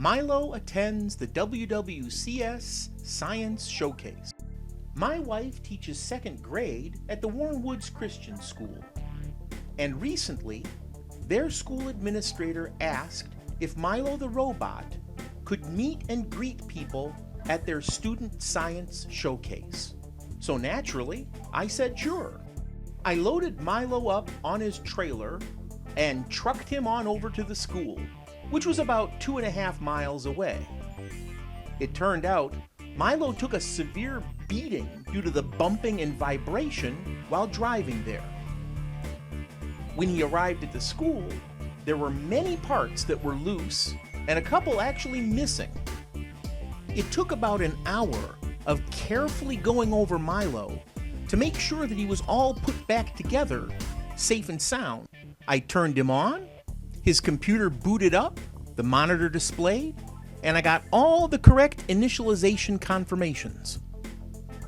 Milo attends the WWCS Science Showcase. My wife teaches second grade at the Warren Woods Christian School. And recently, their school administrator asked if Milo the robot could meet and greet people at their student science showcase. So naturally, I said sure. I loaded Milo up on his trailer and trucked him on over to the school, which was about 2.5 miles away. It turned out Milo took a severe beating due to the bumping and vibration while driving there. When he arrived at the school, there were many parts that were loose and a couple actually missing. It took about an hour of carefully going over Milo to make sure that he was all put back together, safe and sound. I turned him on, his computer booted up, the monitor displayed, and I got all the correct initialization confirmations.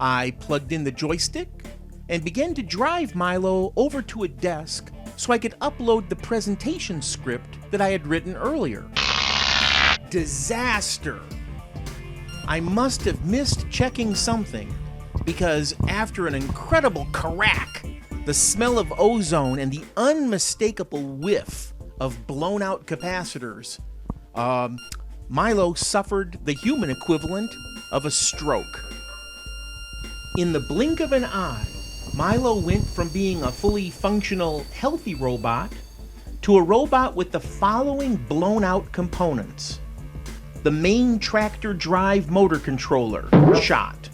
I plugged in the joystick and began to drive Milo over to a desk so I could upload the presentation script that I had written earlier. Disaster! I must have missed checking something, because after an incredible crack, the smell of ozone and the unmistakable whiff of blown out capacitors, Milo suffered the human equivalent of a stroke. In the blink of an eye, Milo went from being a fully functional, healthy robot to a robot with the following blown out components. The main tractor drive motor controller, shot.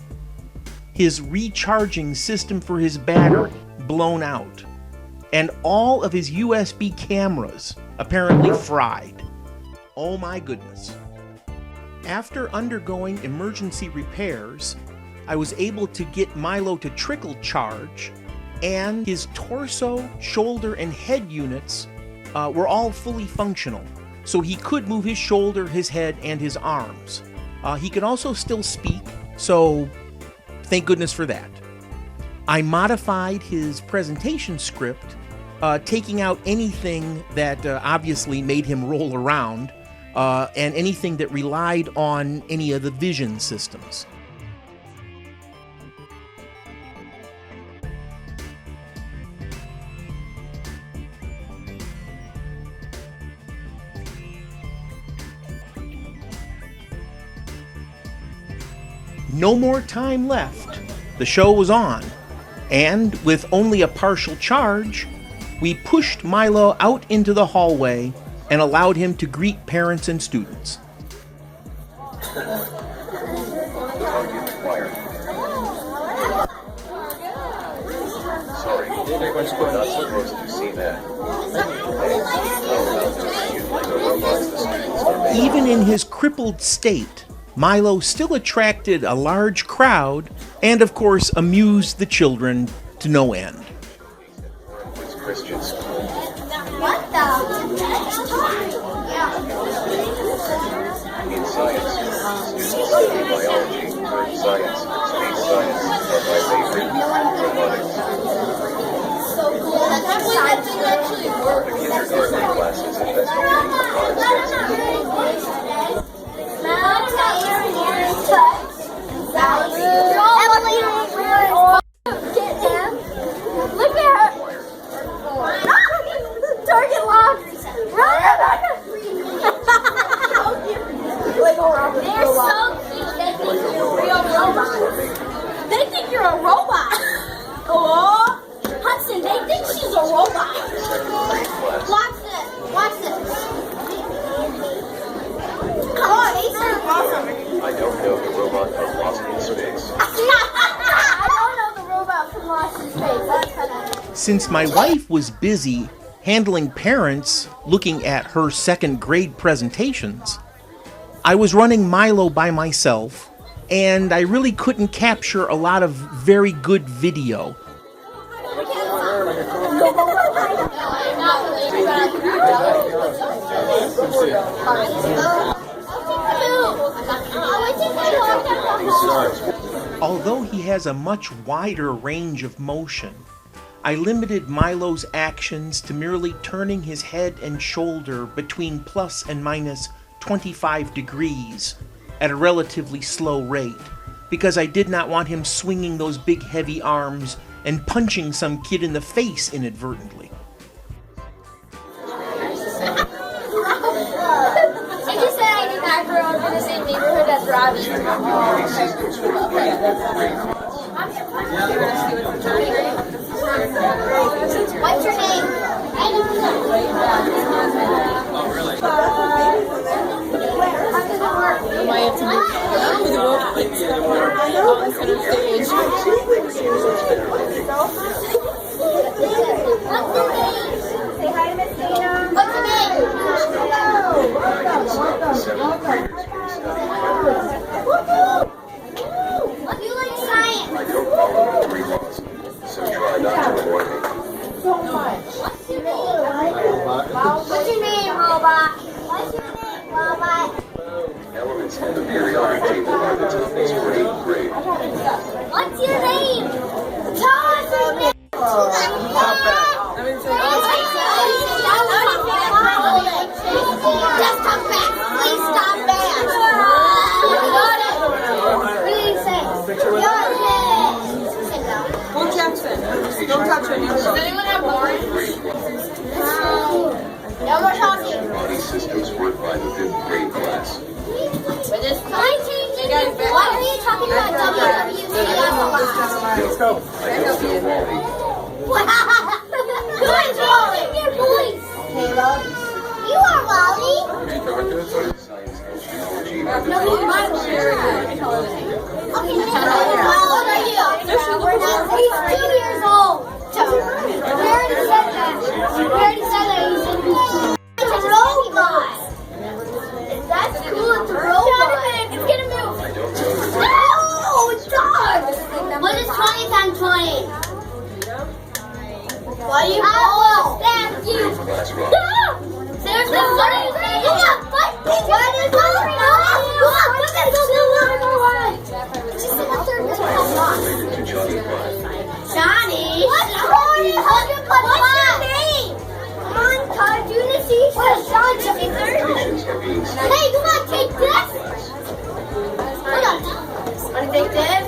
His recharging system for his battery, blown out. And all of his USB cameras, apparently fried. Oh my goodness. After undergoing emergency repairs, I was able to get Milo to trickle charge, and his torso, shoulder, and head units were all fully functional. So he could move his shoulder, his head, and his arms. He could also still speak, so thank goodness for that. I modified his presentation script, taking out anything that obviously made him roll around, and anything that relied on any of the vision systems. No more time left. The show was on, and with only a partial charge, we pushed Milo out into the hallway and allowed him to greet parents and students. Sorry, we're not supposed to see that. Even in his crippled state, Milo still attracted a large crowd and, of course, amused the children to no end. It's Christian school. What the? In science, students study biology, earth science, space science, and my favorite, robotics. The kindergarten classes investigating robotics. Look at her. Target locked. Run, Rebecca. They're so cute. They think you're a real robot. They think you're a robot. Oh, Hudson, they think she's a robot. Watch this. Watch this. Come on, Acer. I don't know the robot from Lost in Space. I don't know the robot from Lost in Space. That's funny. Since my wife was busy handling parents looking at her second grade presentations, I was running Milo by myself, and I really couldn't capture a lot of very good video. Although he has a much wider range of motion, I limited Milo's actions to merely turning his head and shoulder between plus and minus 25 degrees at a relatively slow rate, because I did not want him swinging those big heavy arms and punching some kid in the face inadvertently. I just said I did not grow up in the same neighborhood as Robbie. What's your name? I don't know. Oh, really? How does it work? I have to move the rope and stuff on center stage. What's the name? Say hi to Miss Dana. What's the name? What do you like science? I don't follow the 3 laws, so try not to avoid me. What's your name? What's your name, robot? What's your name, robot? Elements on the periodic table are the topics for 8th grade. What's your name? Thomas. Just come back. Please stop back. What did he say? Sit down. Bo Jackson. Don't touch her. Does anyone have more? No more talking. Body systems work by the 5th grade class. Why are you talking about WWCS? Let's go. I don't know Wally. Good, Wally. Your voice. Caleb. You are Wally. Science and technology No, are the he's my topics. Okay, how old are you? He's 2 years old. We already said that. It's a robot. That's cool. It's a robot. Jonathan, it's gonna move. No, it's dog. What is 20 times 20? Why do you call? Thank you. Class rock. There's the funny thing. What is Related to Johnny Five. Johnny? What's your name? On Cartoon to see what's John Patients are being Hey, you want to take this? Hold on. Want to take this?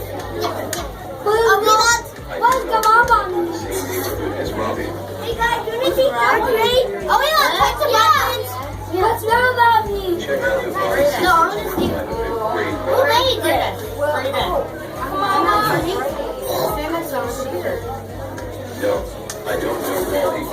What's the mom on me? same neighborhood as Robbie. Hey guys, you want to see third grade? Oh, we want to touch the buttons. What's wrong about me? Check out the body systems No, I'm gonna see. by the 5th grade Who class. made this? No, I don't know Wally.